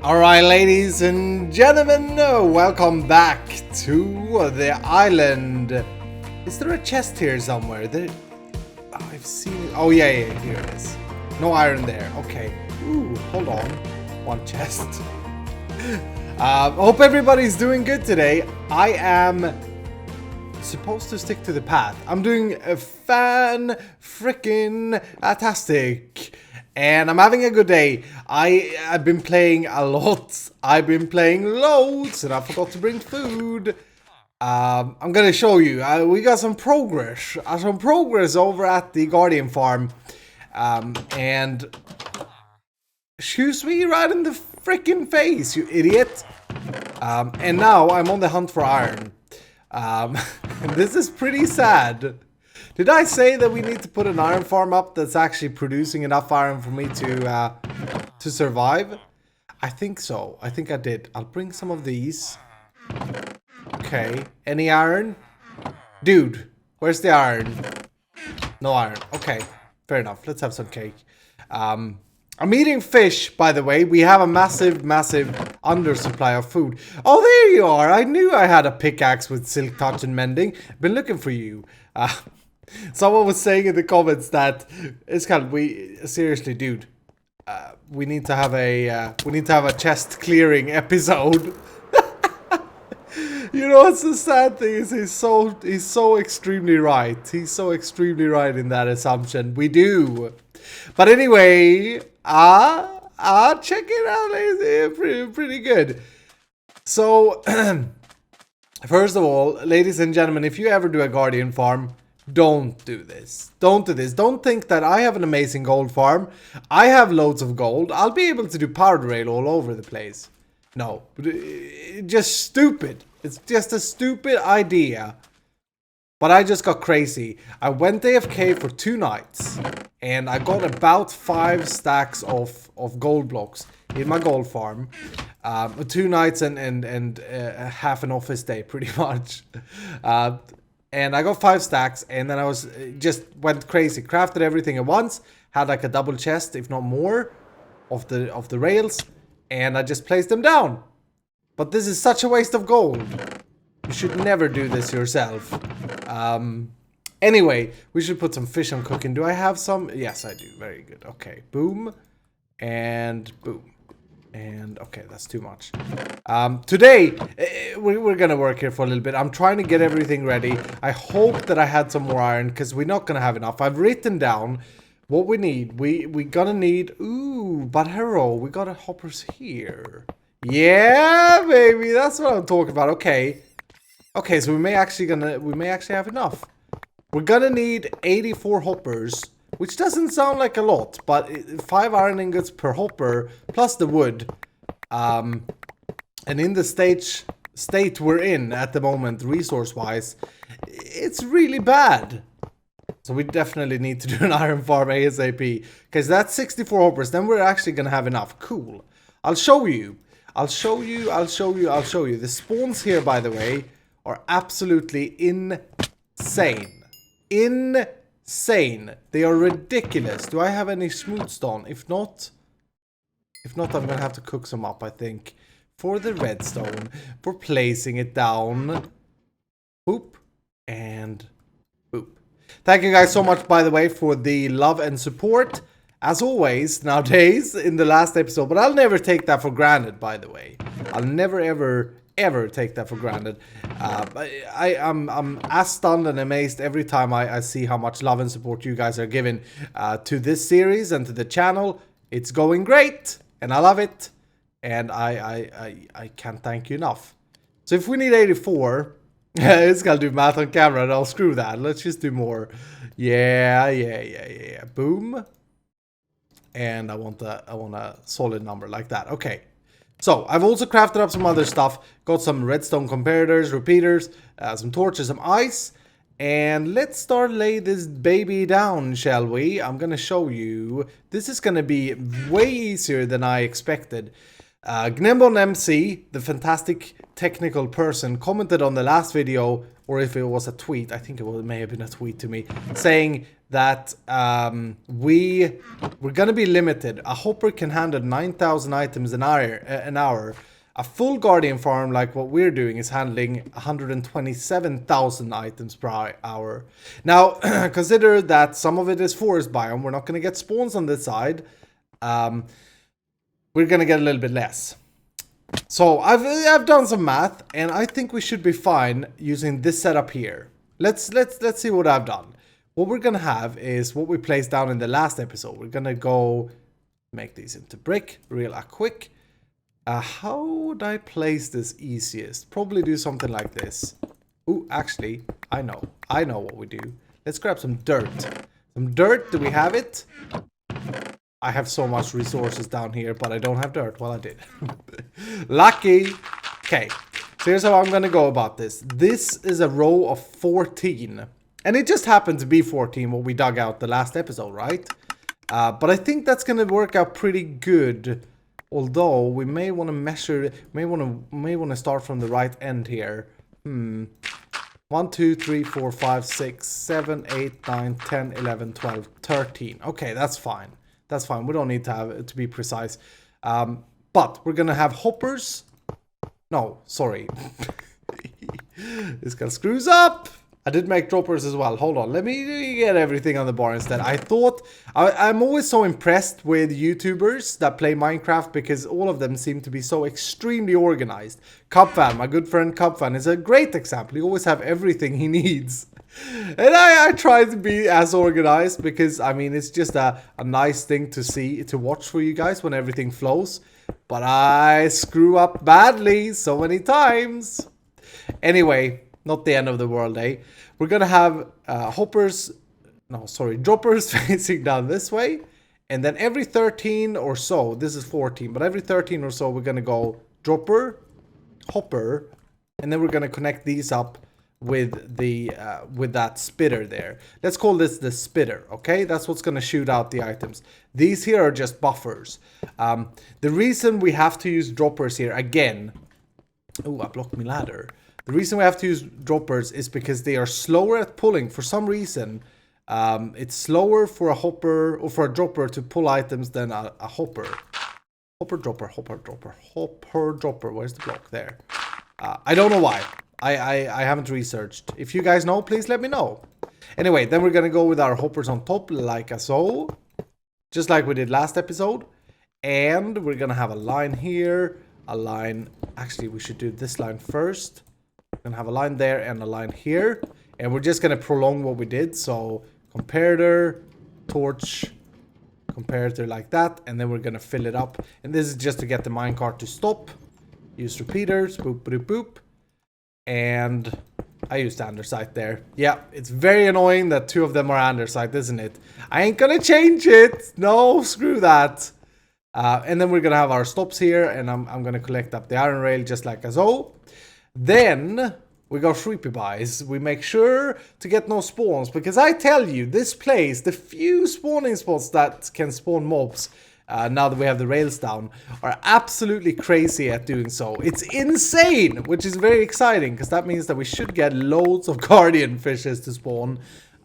Alright, ladies and gentlemen, welcome back to the island. Is there a chest here somewhere? I've seen it. Oh, yeah, here it is. No iron there. Okay. Ooh, hold on. One chest. Hope everybody's doing good today. I am supposed to stick to the path. I'm doing a fan-frickin-tastic. And I'm having a good day. I've been playing a lot. I've been playing loads, and I forgot to bring food. I'm gonna show you. We got some progress. Over at the Guardian farm. And shoots me right in the freaking face, you idiot. And now I'm on the hunt for iron. This is pretty sad. Did I say that we need to put an iron farm up that's actually producing enough iron for me to survive? I think so. I think I did. I'll bring some of these. Okay. Any iron? Dude, where's the iron? No iron. Okay. Fair enough. Let's have some cake. I'm eating fish, by the way. We have a massive undersupply of food. Oh, there you are. I knew I had a pickaxe with silk touch and mending. Been looking for you. Someone was saying in the comments that Iskall, seriously, dude, we need to have a chest clearing episode. You know what's the sad thing is he's so extremely right. He's so extremely right in that assumption. We do. But anyway, check it out. It's pretty good. So first of all, ladies and gentlemen, if you ever do a Guardian farm, don't do this. Don't do this. Don't think that I have an amazing gold farm. I have loads of gold. I'll be able to do powder rail all over the place. No. Just stupid. It's just a stupid idea. But I just got crazy. I went AFK for 2 nights. And I got about 5 stacks of gold blocks in my gold farm. 2 nights and half an office day, pretty much. And I got 5 stacks, and then I just went crazy. Crafted everything at once. Had like a double chest, if not more, of the rails. And I just placed them down. But this is such a waste of gold. You should never do this yourself. Anyway, we should put some fish on cooking. Do I have some? Yes, I do. Very good. Okay, boom. And boom. And okay, that's too much. Today, we're gonna work here for a little bit. I'm trying to get everything ready. I hope that I had some more iron, because we're not gonna have enough. I've written down what we need. We gonna need, ooh, but hello, we got a hoppers here. Yeah, baby, that's what I'm talking about. Okay. Okay, so we may actually have enough. We're gonna need 84 hoppers. Which doesn't sound like a lot, but 5 iron ingots per hopper, plus the wood. And in the state we're in at the moment, resource-wise, it's really bad. So we definitely need to do an iron farm ASAP. Because that's 64 hoppers, then we're actually going to have enough. Cool. I'll show you. The spawns here, by the way, are absolutely insane. Insane. They are ridiculous. Do I have any smooth stone? If not, I'm gonna have to cook some up, I think. For the redstone. For placing it down. Boop. And boop. Thank you guys so much, by the way, for the love and support. As always, nowadays, in the last episode. But I'll never take that for granted, by the way. I'll never, ever take that for granted. I'm as stunned and amazed every time I see how much love and support you guys are giving to this series and to the channel. It's going great, and I love it, and I can't thank you enough. So if we need 84, it's gonna do math on camera, and I'll screw that. Let's just do more. Yeah. Boom. And I want a solid number like that. Okay. So, I've also crafted up some other stuff. Got some redstone comparators, repeaters, some torches, some ice. And let's start lay this baby down, shall we? I'm gonna show you. This is gonna be way easier than I expected. Gnembon MC, the fantastic technical person, commented on the last video, or if it was a tweet, I think it may have been a tweet to me, saying that we're gonna be limited. A hopper can handle 9,000 items an hour. A full Guardian farm like what we're doing is handling 127,000 items per hour. Now, consider that some of it is forest biome. We're not going to get spawns on this side. We're going to get a little bit less. So I've done some math, and I think we should be fine using this setup here. Let's see what I've done. What we're going to have is what we placed down in the last episode. We're going to go make these into brick real quick. How would I place this easiest? Probably do something like this. Ooh, actually, I know what we do. Let's grab some dirt. Some dirt, do we have it? I have so much resources down here, but I don't have dirt. Well, I did. Lucky. Okay, so here's how I'm gonna go about this. This is a row of 14. And it just happened to be 14 what we dug out the last episode, right? But I think that's gonna work out pretty good. Although we may want to measure, may want to start from the right end here. 1, 2, 3, 4, 5, 6, 7, 8, 9, 10, 11, 12, 13. Okay, that's fine. That's fine. We don't need to have it to be precise. But we're gonna have hoppers. No, sorry. This guy screws up. I did make droppers as well. Hold on. Let me get everything on the bar instead. I thought... I'm always so impressed with YouTubers that play Minecraft because all of them seem to be so extremely organized. Cubfan, my good friend Cubfan, is a great example. He always have everything he needs. And I try to be as organized because, I mean, it's just a nice thing to see, to watch for you guys when everything flows. But I screw up badly so many times. Anyway... Not the end of the world, eh? We're gonna have droppers facing down this way. And then every 13 or so, this is 14, but every 13 or so, we're gonna go dropper, hopper, and then we're gonna connect these up with the with that spitter there. Let's call this the spitter, okay? That's what's gonna shoot out the items. These here are just buffers. The reason we have to use droppers here, again... Oh, I blocked my ladder. The reason we have to use droppers is because they are slower at pulling. For some reason, it's slower for a hopper or for a dropper to pull items than a hopper. Hopper, dropper, hopper, dropper, hopper, dropper. Where's the block? There. I don't know why. I haven't researched. If you guys know, please let me know. Anyway, then we're going to go with our hoppers on top like so. Just like we did last episode. And we're going to have a line here. A line... Actually, we should do this line first. We're gonna have a line there and a line here, and we're just gonna prolong what we did. So comparator, torch, comparator like that, and then we're gonna fill it up. And this is just to get the minecart to stop. Use repeaters, boop, boop, boop, and I used andesite there. Yeah, it's very annoying that two of them are andesite, isn't it? I ain't gonna change it. No, screw that. And then we're gonna have our stops here, and I'm gonna collect up the iron rail just like so. Then we go shrimpy buys. We make sure to get no spawns, because I tell you, this place, the few spawning spots that can spawn mobs, now that we have the rails down, are absolutely crazy at doing so. It's insane, which is very exciting, because that means that we should get loads of guardian fishes to spawn.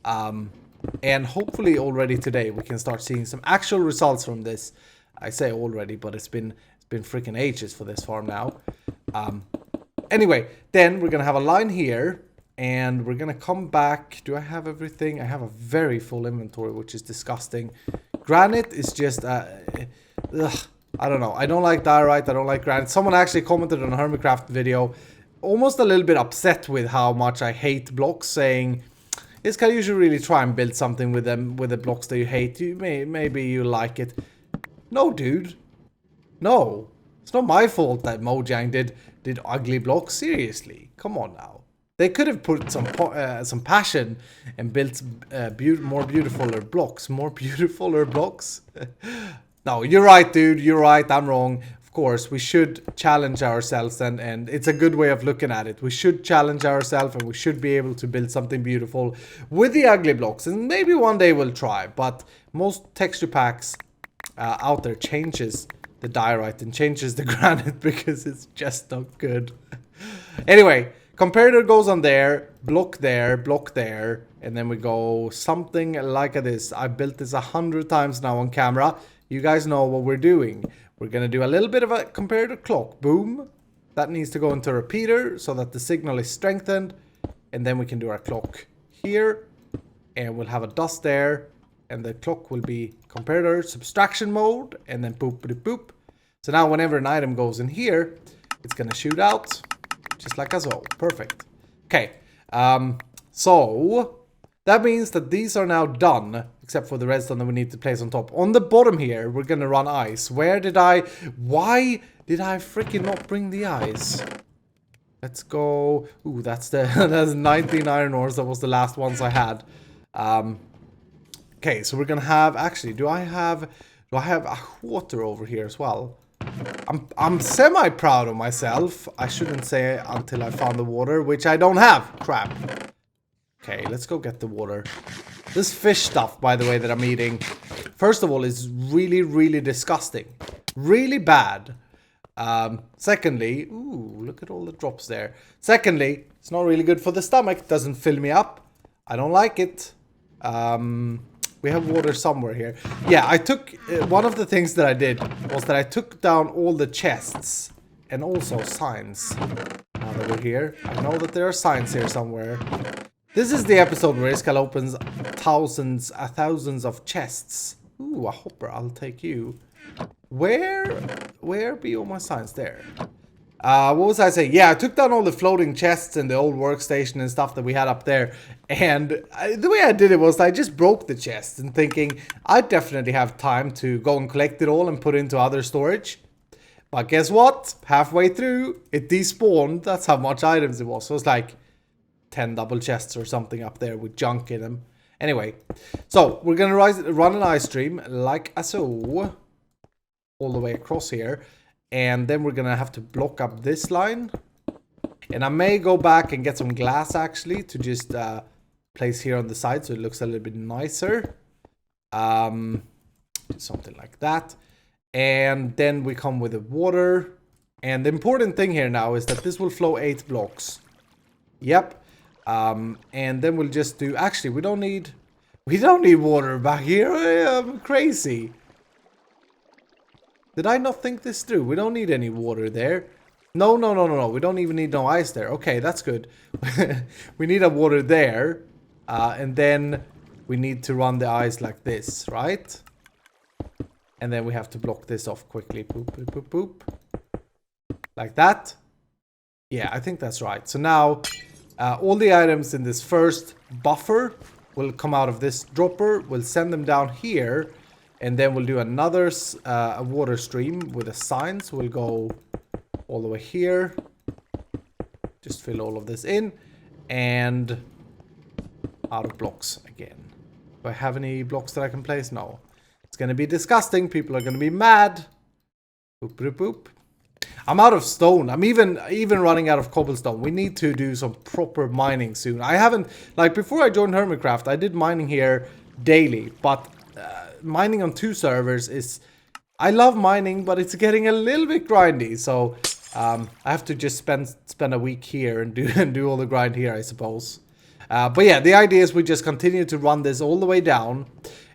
And hopefully already today we can start seeing some actual results from this. I say already, but it's been freaking ages for this farm now. Anyway, then we're gonna have a line here, and we're gonna come back. Do I have everything? I have a very full inventory, which is disgusting. Granite is just, I don't know. I don't like diorite. I don't like granite. Someone actually commented on a Hermitcraft video, almost a little bit upset with how much I hate blocks, saying, Iskall, you should really try and build something with them, with the blocks that you hate. Maybe you like it. No, dude. No. It's not my fault that Mojang did ugly blocks. Seriously. Come on now. They could have put some passion and built more beautifuler blocks. More beautifuler blocks? No, you're right, dude. You're right. I'm wrong. Of course, we should challenge ourselves, and it's a good way of looking at it. We should challenge ourselves, and we should be able to build something beautiful with the ugly blocks. And maybe one day we'll try. But most texture packs out there changes the diorite and changes the granite because it's just not good. Anyway, comparator goes on there, block there, and then we go something like this. I built this 100 times now on camera. You guys know what we're doing. We're gonna do a little bit of a comparator clock. Boom. That needs to go into a repeater so that the signal is strengthened. And then we can do our clock here. And we'll have a dust there. And the clock will be comparator subtraction mode. And then boop, boop, boop. So now whenever an item goes in here, it's gonna shoot out. Just like so. Perfect. Okay. So that means that these are now done. Except for the redstone that we need to place on top. On the bottom here, we're gonna run ice. Why did I freaking not bring the ice? Let's go. Ooh, that's 19 iron ores. That was the last ones I had. Okay, so we're gonna have, actually, do I have a water over here as well? I'm semi proud of myself. I shouldn't say until I found the water, which I don't have. Crap. Okay, let's go get the water. This fish stuff, by the way, that I'm eating, first of all, is really, really disgusting. Really bad. Secondly, ooh, look at all the drops there. Secondly, it's not really good for the stomach. Doesn't fill me up. I don't like it. We have water somewhere here. Yeah, I took, one of the things that I did was that I took down all the chests and also signs. Now that we're here, I know that there are signs here somewhere. This is the episode where Iskall opens thousands of chests. Ooh, a hopper, I'll take you. Where be all my signs? There. What was I saying? Yeah, I took down all the floating chests and the old workstation and stuff that we had up there. And the way I did it was I just broke the chests and thinking I definitely have time to go and collect it all and put it into other storage. But guess what? Halfway through, it despawned. That's how much items it was. So it's like 10 double chests or something up there with junk in them. Anyway, so we're gonna run an ice stream like so, all the way across here, and then we're gonna have to block up this line. And I may go back and get some glass actually to just place here on the side so it looks a little bit nicer. Something like that. And then we come with the water. And the important thing here now is that this will flow 8 blocks. Yep. And then we'll just do, actually we don't need water back here. I'm crazy. Did I not think this through? We don't need any water there. No. We don't even need no ice there. Okay, that's good. We need a water there. And then we need to run the ice like this, right? And then we have to block this off quickly. Boop, boop, boop, boop. Like that. Yeah, I think that's right. So now all the items in this first buffer will come out of this dropper. We'll send them down here. And then we'll do another a water stream with the signs. We'll go all the way here. Just fill all of this in. And out of blocks again. Do I have any blocks that I can place? No. It's going to be disgusting. People are going to be mad. Boop, boop, boop. I'm out of stone. I'm even running out of cobblestone. We need to do some proper mining soon. I haven't, like before I joined Hermitcraft, I did mining here daily. But mining on 2 servers is, I love mining, but it's getting a little bit grindy. So I have to just spend a week here and do all the grind here, I suppose. But yeah, the idea is we just continue to run this all the way down,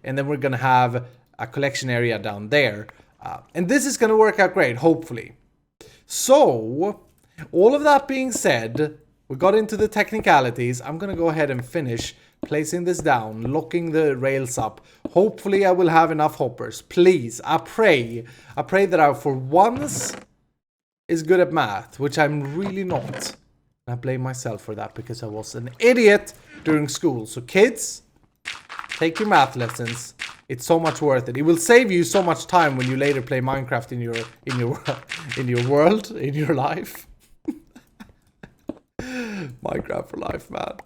and then we're gonna have a collection area down there, and this is gonna work out great, hopefully. So all of that being said, we got into the technicalities. I'm gonna go ahead and finish placing this down, locking the rails up. Hopefully I will have enough hoppers. Please, I pray that I for once is good at math, which I'm really not. I blame myself for that because I was an idiot during school. So kids, take your math lessons. It's so much worth it. It will save you so much time when you later play Minecraft in your world, in your life. Minecraft for life, man.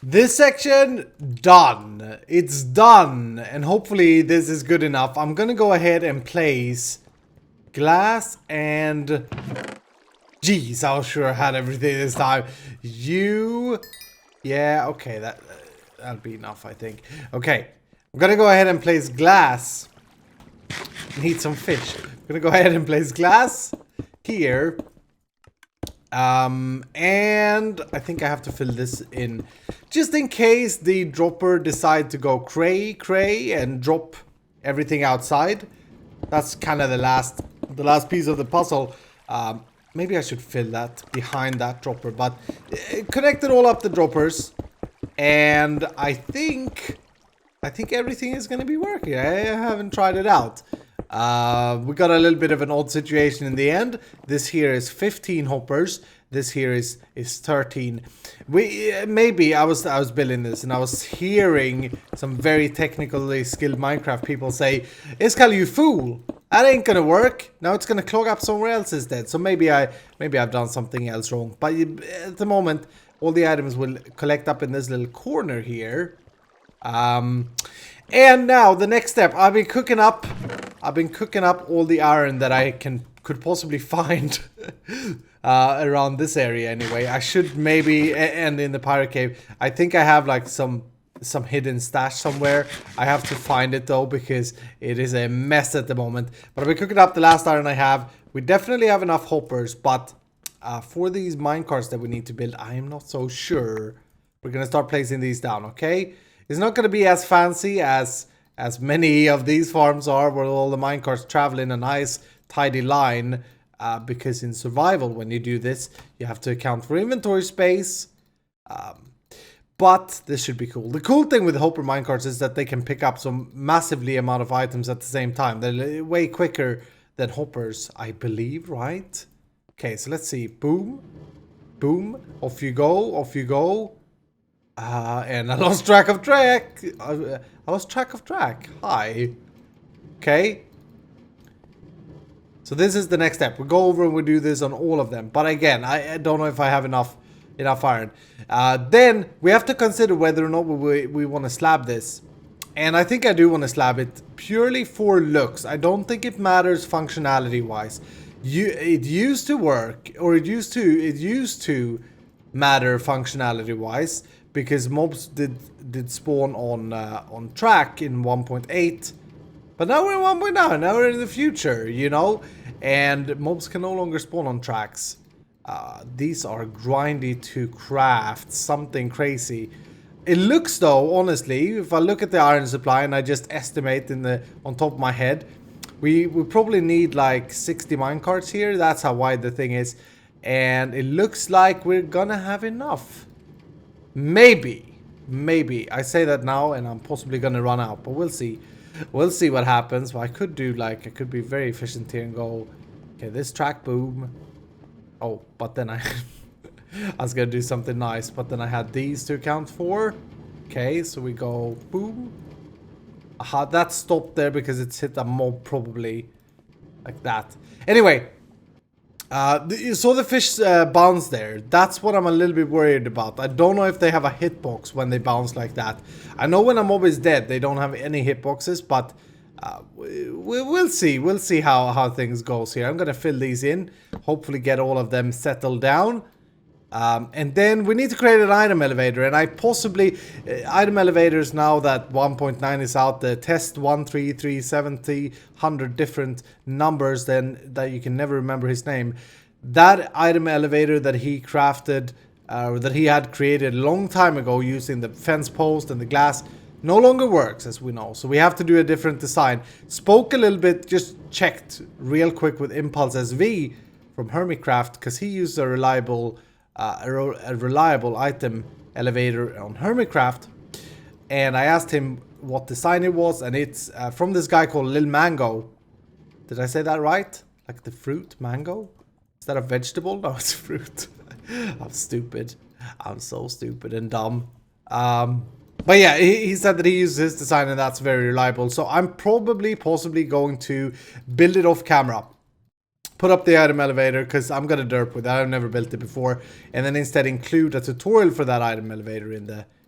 This section, done. It's done. And hopefully this is good enough. I'm gonna go ahead and place glass and... Jeez, I was sure I had everything this time. Yeah, okay, that'll be enough, I think. Okay, I'm gonna go ahead and place glass. Need some fish. I'm gonna go ahead and place glass here. And I think I have to fill this in just in case the dropper decide to go cray and drop everything outside. That's kind of the last piece of the puzzle. Maybe I should fill that behind that dropper, but connected all up the droppers, and I think everything is gonna be working. I haven't tried it out. We got a little bit of an odd situation in the end. This here is 15 hoppers. This here is 13. Maybe I was building this and I was hearing some very technically skilled Minecraft people say, "Iskall, you fool! That ain't gonna work. Now it's gonna clog up somewhere else instead." So maybe I've done something else wrong. But at the moment, all the items will collect up in this little corner here. And now the next step. I've been cooking up all the iron that I could possibly find around this area. Anyway, I should maybe end in the pirate cave. I think I have like some hidden stash somewhere. I have to find it though because it is a mess at the moment. But I've been cooking up the last iron I have. We definitely have enough hoppers, but for these minecarts that we need to build, I am not so sure. We're gonna start placing these down. Okay. It's not going to be as fancy as many of these farms are, where all the minecarts travel in a nice, tidy line. Because in survival, when you do this, you have to account for inventory space. But this should be cool. The cool thing with hopper minecarts is that they can pick up some massively amount of items at the same time. They're way quicker than hoppers, I believe, right? Okay, so let's see. Boom. Boom. Off you go. Off you go. And I lost track of track. I lost track of track. Hi. Okay. So this is the next step. We go over and we do this on all of them. But again, I don't know if I have enough iron. Then we have to consider whether or not we want to slab this. And I think I do want to slab it purely for looks. I don't think it matters functionality wise. It used to work, or it used to matter functionality wise. Because mobs did spawn on track in 1.8, but now we're in 1.9. Now we're in the future, you know, and mobs can no longer spawn on tracks. These are grindy to craft, something crazy. It looks though, honestly, if I look at the iron supply and I just estimate on top of my head, we probably need like 60 minecarts here. That's how wide the thing is, and it looks like we're gonna have enough. Maybe. I say that now and I'm possibly gonna run out, but we'll see. We'll see what happens. I could I could be very efficient here and go, okay, this track, boom. Oh, but then I was gonna do something nice, but then I had these to account for. Okay, so we go, boom. Aha, that stopped there because it's hit a mob probably. Like that. Anyway. You saw the fish bounce there. That's what I'm a little bit worried about. I don't know if they have a hitbox when they bounce like that. I know when a mob is dead, they don't have any hitboxes, but we'll see. We'll see how things goes here. I'm gonna fill these in. Hopefully get all of them settled down. And then we need to create an item elevator, and I possibly item elevators now that 1.9 is out, the test 1, 3, 3, 70, 100 different numbers then that you can never remember his name. That item elevator that he crafted, that he had created a long time ago using the fence post and the glass, no longer works, as we know. So we have to do a different design. Spoke a little bit, just checked real quick with Impulse SV from Hermitcraft, because he used a reliable item elevator on Hermitcraft, and I asked him what design it was, and it's from this guy called Lil Mango. Did I say that right? Like the fruit mango? Is that a vegetable? No, it's fruit. I'm stupid. I'm so stupid and dumb. But yeah, he said that he uses his design and that's very reliable. So I'm possibly going to build it off camera. Put up the item elevator because I'm gonna derp with that. I've never built it before, and then instead include a tutorial for that item elevator in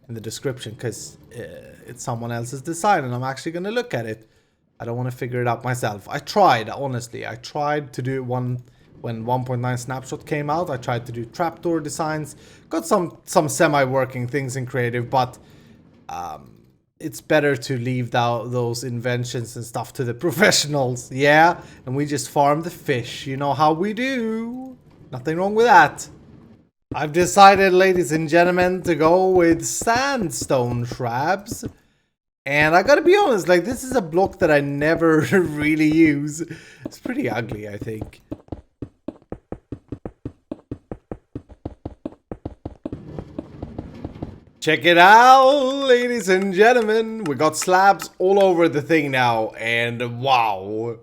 in the description, because it's someone else's design and I'm actually going to look at it. I don't want to figure it out myself. I tried, honestly. I tried to do one when 1.9 Snapshot came out. I tried to do trapdoor designs. Got some semi-working things in creative, but it's better to leave those inventions and stuff to the professionals. Yeah, and we just farm the fish. You know how we do. Nothing wrong with that. I've decided, ladies and gentlemen, to go with sandstone shrubs. And I gotta be honest, like, this is a block that I never really use. It's pretty ugly, I think. Check it out, ladies and gentlemen. We got slabs all over the thing now, and wow.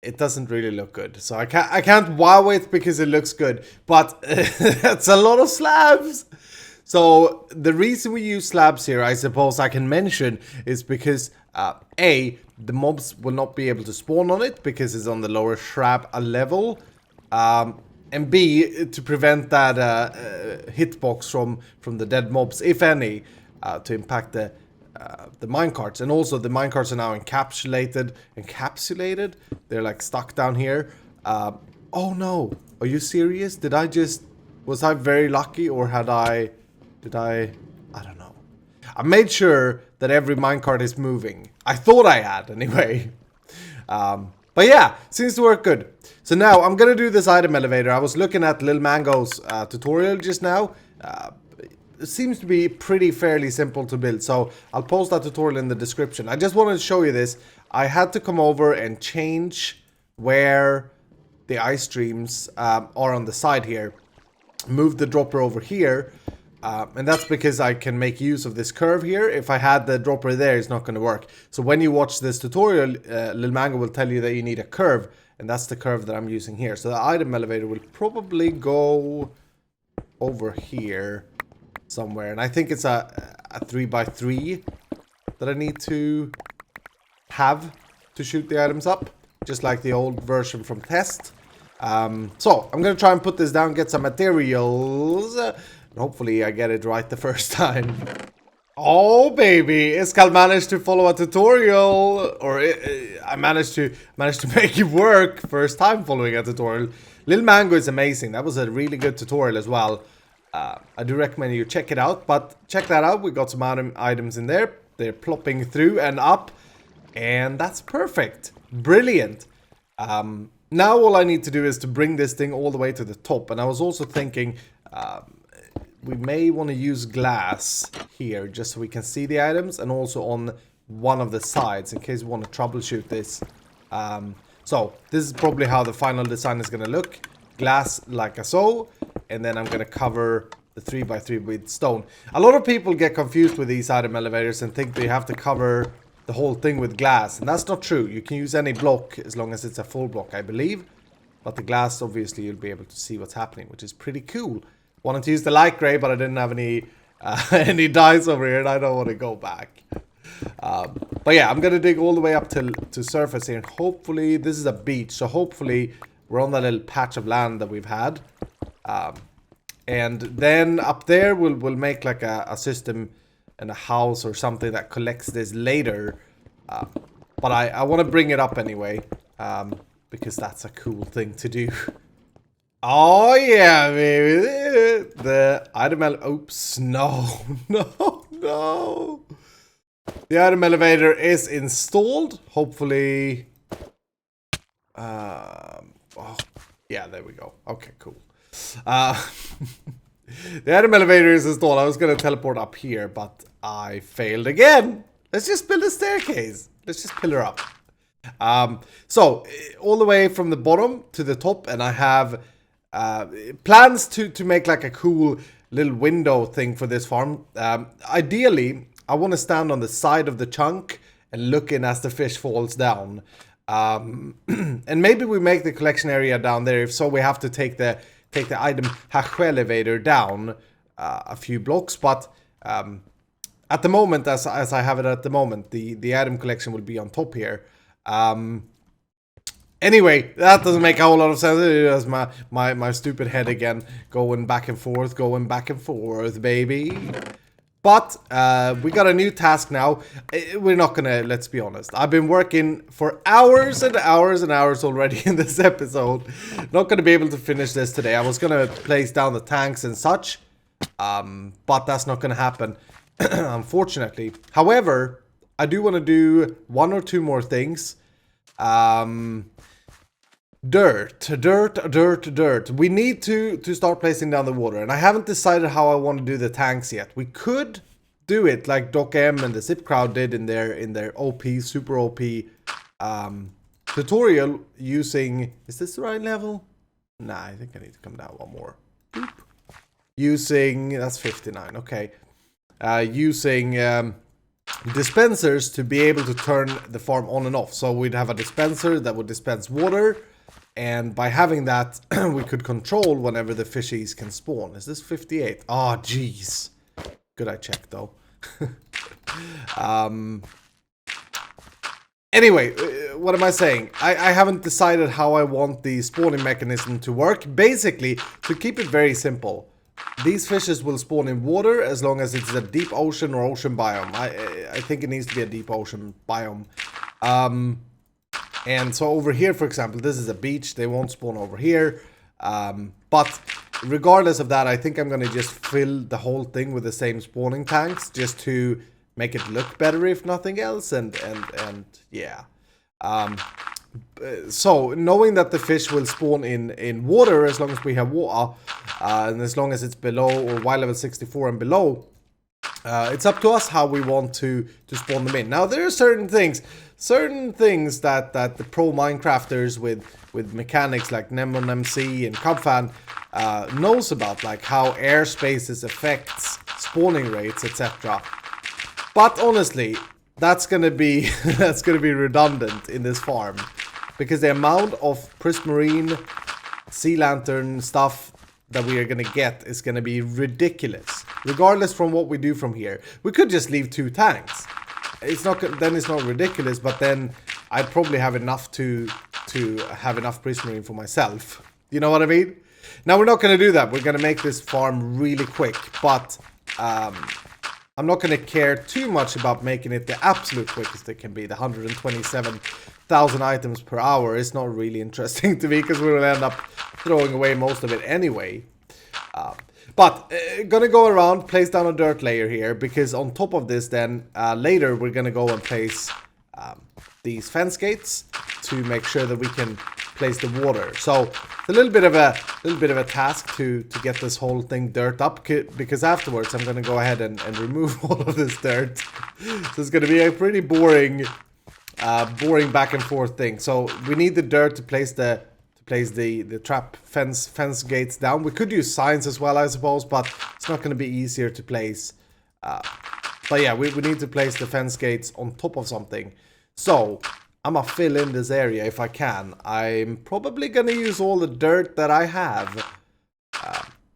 It doesn't really look good. So I can't wow it because it looks good. But that's a lot of slabs. So the reason we use slabs here, I suppose I can mention, is because A, the mobs will not be able to spawn on it because it's on the lower shrub level. And B, to prevent that hitbox from the dead mobs, if any, to impact the minecarts. And also the minecarts are now encapsulated. They're like stuck down here. Oh no, are you serious? Was I very lucky, or I don't know. I made sure that every minecart is moving. I thought I had, anyway. But yeah, seems to work good. So now I'm gonna do this item elevator. I was looking at Lil Mango's tutorial just now. It seems to be fairly simple to build, so I'll post that tutorial in the description. I just wanted to show you this. I had to come over and change where the ice streams are on the side here. Move the dropper over here. And that's because I can make use of this curve here. If I had the dropper there, it's not going to work. So when you watch this tutorial, Lil Mango will tell you that you need a curve. And that's the curve that I'm using here. So the item elevator will probably go over here somewhere. And I think it's a 3x3 that I need to have to shoot the items up. Just like the old version from test. So I'm going to try and put this down, get some materials. Hopefully I get it right the first time. Oh baby, Iskall managed to follow a tutorial, or I managed to make it work first time following a tutorial. Lil Mango is amazing. That was a really good tutorial as well. I do recommend you check it out, but check that out. We got some items in there. They're plopping through and up, and that's perfect. Brilliant. Now all I need to do is to bring this thing all the way to the top, and I was also thinking we may want to use glass here just so we can see the items, and also on one of the sides in case we want to troubleshoot this. So this is probably how the final design is going to look. Glass like so, and then I'm going to cover the 3x3 with stone. A lot of people get confused with these item elevators and think they have to cover the whole thing with glass, and that's not true. You can use any block as long as it's a full block, I believe. But the glass, obviously, you'll be able to see what's happening, which is pretty cool. Wanted to use the light gray, but I didn't have any any dice over here, and I don't want to go back. But yeah, I'm gonna dig all the way up to surface here, and hopefully this is a beach, so hopefully we're on that little patch of land that we've had. And then up there we'll make like a system and a house or something that collects this later. But I want to bring it up anyway, because that's a cool thing to do. Oh yeah, baby. The item oops, no. No. The item elevator is installed. Hopefully. Oh, yeah, there we go. Okay, cool. The item elevator is installed. I was gonna teleport up here, but I failed again. Let's just build a staircase. Let's just pillar up. So all the way from the bottom to the top, and I have plans to make like a cool little window thing for this farm. Ideally, I want to stand on the side of the chunk and look in as the fish falls down. And maybe we make the collection area down there. If so, we have to take the item elevator down a few blocks. But at the moment, as I have it at the moment, the item collection will be on top here. Anyway, that doesn't make a whole lot of sense. It was my stupid head again, going back and forth, baby. But we got a new task now. We're not gonna, let's be honest. I've been working for hours and hours and hours already in this episode. Not gonna be able to finish this today. I was gonna place down the tanks and such. But that's not gonna happen, unfortunately. However, I do want to do 1 or 2 more things. Dirt. We need to start placing down the water, and I haven't decided how I want to do the tanks yet. We could do it like Doc M and the Zip Crowd did in their OP, super OP tutorial using. Is this the right level? Nah, I think I need to come down 1 more. Boop. Using, that's 59. Okay, using dispensers to be able to turn the farm on and off. So we'd have a dispenser that would dispense water. And by having that, we could control whenever the fishies can spawn. Is this 58? Oh, jeez. Good I checked, though. Anyway, what am I saying? I haven't decided how I want the spawning mechanism to work. Basically, to keep it very simple, these fishes will spawn in water as long as it's a deep ocean or ocean biome. I think it needs to be a deep ocean biome. And so over here, for example, this is a beach. They won't spawn over here. But regardless of that, I think I'm going to just fill the whole thing with the same spawning tanks just to make it look better, if nothing else. And yeah. So knowing that the fish will spawn in water as long as we have water, and as long as it's below or Y level 64 and below, it's up to us how we want to spawn them in. Now there are certain things that the pro Minecrafters with mechanics like Nemon MC and Cubfan knows about, like how airspaces affects spawning rates, etc. But honestly, that's gonna be redundant in this farm, because the amount of prismarine, sea lantern stuff that we are gonna get is gonna be ridiculous. Regardless from what we do from here, we could just leave 2 tanks. It's not ridiculous, but then I'd probably have enough to have enough prismarine for myself. You know what I mean? Now we're not gonna do that. We're gonna make this farm really quick, but I'm not gonna care too much about making it the absolute quickest it can be. The 127,000 items per hour is not really interesting to me, because we will end up throwing away most of it anyway. But gonna go around, place down a dirt layer here, because on top of this then later we're gonna go and place these fence gates to make sure that we can place the water. So it's a little bit of a task to get this whole thing dirt up, because afterwards I'm gonna go ahead and remove all of this dirt. So it's gonna be a pretty boring back and forth thing. So we need the dirt to place the trap fence gates down. We could use signs as well, I suppose, but it's not going to be easier to place. But yeah, we need to place the fence gates on top of something. So I'm gonna fill in this area if I can. I'm probably gonna use all the dirt that I have,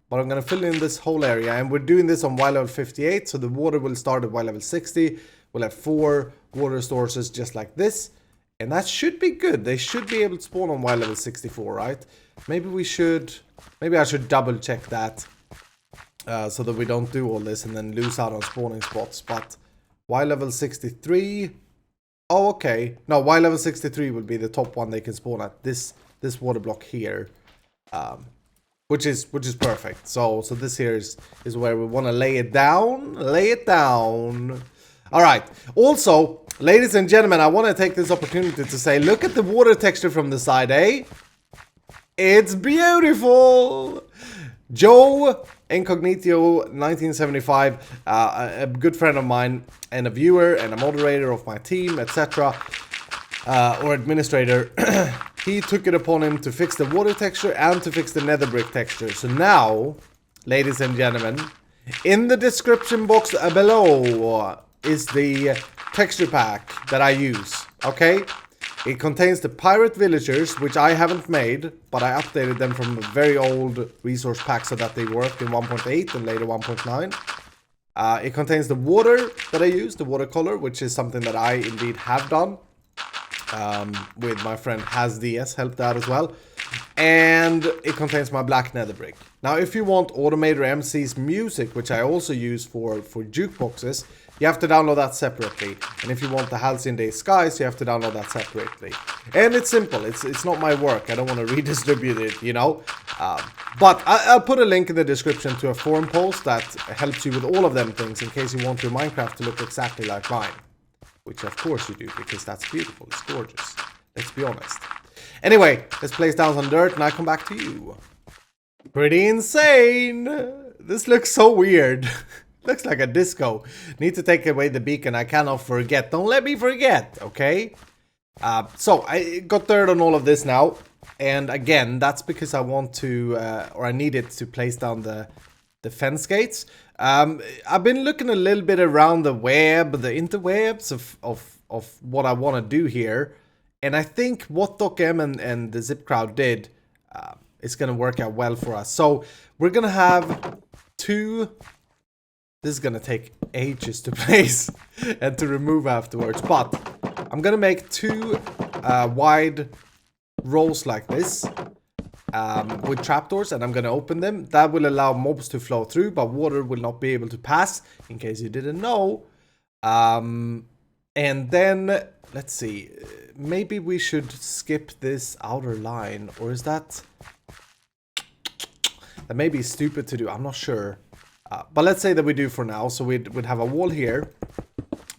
but I'm gonna fill in this whole area, and we're doing this on Y level 58, so the water will start at Y level 60. We'll have 4 water sources just like this. And that should be good. They should be able to spawn on Y level 64, right? Maybe I should double check that. So that we don't do all this and then lose out on spawning spots. But Y level 63. Oh, okay. No, Y level 63 will be the top one they can spawn at. This water block here. Which is perfect. So this here is where we want to lay it down. Lay it down. Alright, also, ladies and gentlemen, I want to take this opportunity to say, look at the water texture from the side, eh? It's beautiful! Joe Incognito 1975, a good friend of mine, and a viewer, and a moderator of my team, etc., or administrator, he took it upon him to fix the water texture and to fix the nether brick texture. So now, ladies and gentlemen, in the description box below is the texture pack that I use, okay? It contains the pirate villagers, which I haven't made, but I updated them from a very old resource pack so that they worked in 1.8 and later 1.9. It contains the water that I use, the watercolor, which is something that I indeed have done. With my friend HasDS helped out as well. And it contains my black nether brick. Now, if you want Automator MC's music, which I also use for jukeboxes, you have to download that separately. And if you want the Halcyon Day Skies, you have to download that separately. And it's simple. It's not my work. I don't want to redistribute it, you know. But I'll put a link in the description to a forum post that helps you with all of them things in case you want your Minecraft to look exactly like mine. Which of course you do, because that's beautiful. It's gorgeous. Let's be honest. Anyway, let's place down some dirt and I'll come back to you. Pretty insane. This looks so weird. Looks like a disco. Need to take away the beacon. I cannot forget. Don't let me forget, okay? So I got dirt on all of this now. And again, that's because I want to, or I needed to place down the fence gates. I've been looking a little bit around the web, the interwebs of what I want to do here. And I think what DocM and the Zip Crowd did is going to work out well for us. So we're going to have two... This is going to take ages to place and to remove afterwards. But I'm going to make two wide rows like this with trapdoors. And I'm going to open them. That will allow mobs to flow through, but water will not be able to pass, in case you didn't know. And then, let's see. Maybe we should skip this outer line. Or is that... That may be stupid to do. I'm not sure. But let's say that we do for now. So we'd have a wall here.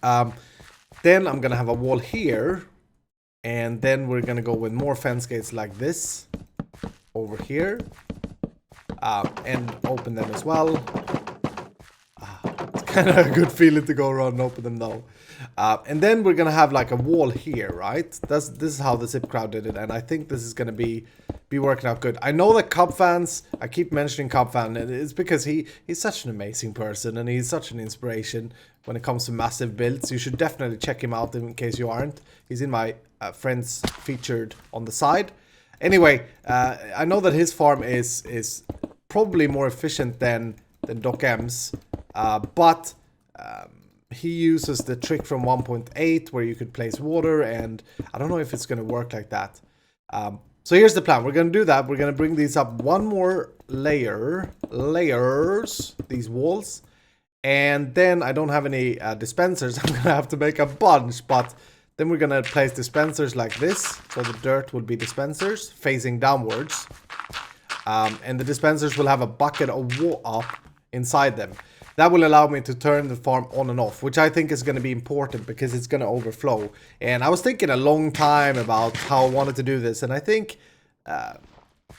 Then I'm going to have a wall here. And then we're going to go with more fence gates like this. Over here. And open them as well. It's kind of a good feeling to go around and open them though. And then we're going to have like a wall here, right? This is how the Zip Crowd did it. And I think this is going to be working out good. I know that Cub fans, I keep mentioning Cub fan, and it's because he's such an amazing person and he's such an inspiration when it comes to massive builds. You should definitely check him out in case you aren't. He's in my friends featured on the side. Anyway, I know that his farm is probably more efficient than DocM's, but he uses the trick from 1.8 where you could place water, and I don't know if it's going to work like that. So here's the plan. We're going to do that. We're going to bring these up one more layers, these walls. And then I don't have any dispensers. I'm going to have to make a bunch, but then we're going to place dispensers like this. So the dirt will be dispensers facing downwards. And the dispensers will have a bucket of water up inside them. That will allow me to turn the farm on and off, which I think is going to be important because it's going to overflow. And I was thinking a long time about how I wanted to do this, and I think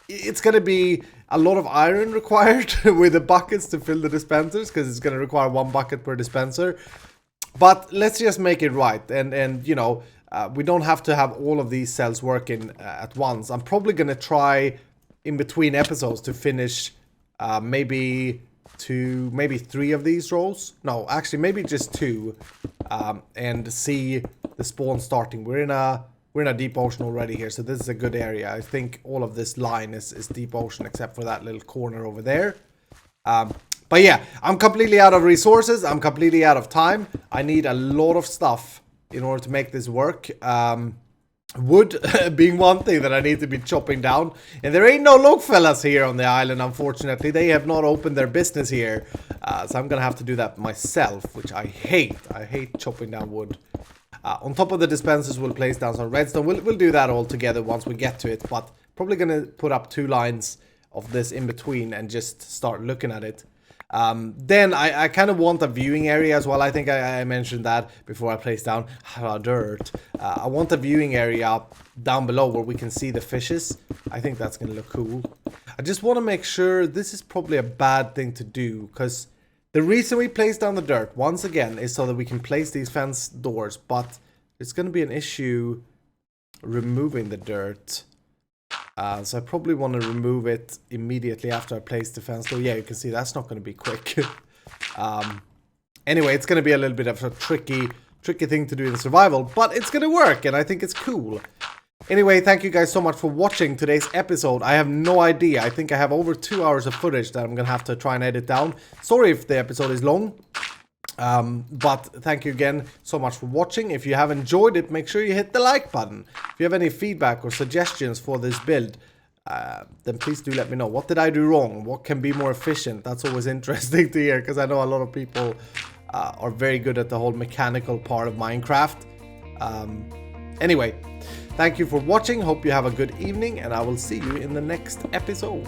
it's going to be a lot of iron required with the buckets to fill the dispensers, because it's going to require one bucket per dispenser. But let's just make it right, and you know, we don't have to have all of these cells working at once. I'm probably going to try in between episodes to finish maybe 3 of these rows. No, actually maybe just 2, and see the spawn starting. We're in a deep ocean already here, so this is a good area. I think all of this line is deep ocean except for that little corner over there. But yeah, I'm completely out of resources. I'm completely out of time. I need a lot of stuff in order to make this work. Wood being one thing that I need to be chopping down. And there ain't no log fellas here on the island, unfortunately. They have not opened their business here. So I'm gonna have to do that myself, which I hate. I hate chopping down wood. On top of the dispensers, we'll place down some redstone. We'll do that all together once we get to it. But probably gonna put up 2 lines of this in between and just start looking at it. Then I kind of want a viewing area as well. I think I mentioned that before I placed down dirt. I want a viewing area down below where we can see the fishes. I think that's going to look cool. I just want to make sure this is probably a bad thing to do, because the reason we place down the dirt, once again, is so that we can place these fence doors, but it's going to be an issue removing the dirt. So I probably want to remove it immediately after I place the fence door. Yeah, you can see that's not going to be quick. Anyway, it's going to be a little bit of a tricky thing to do in survival, but it's going to work, and I think it's cool. Anyway, thank you guys so much for watching today's episode. I have no idea. I think I have over 2 hours of footage that I'm going to have to try and edit down. Sorry if the episode is long. But thank you again so much for watching. If you have enjoyed it, make sure you hit the like button. If you have any feedback or suggestions for this build, then please do let me know. What did I do wrong? What can be more efficient? That's always interesting to hear, because I know a lot of people are very good at the whole mechanical part of Minecraft. Anyway, thank you for watching. Hope you have a good evening, and I will see you in the next episode.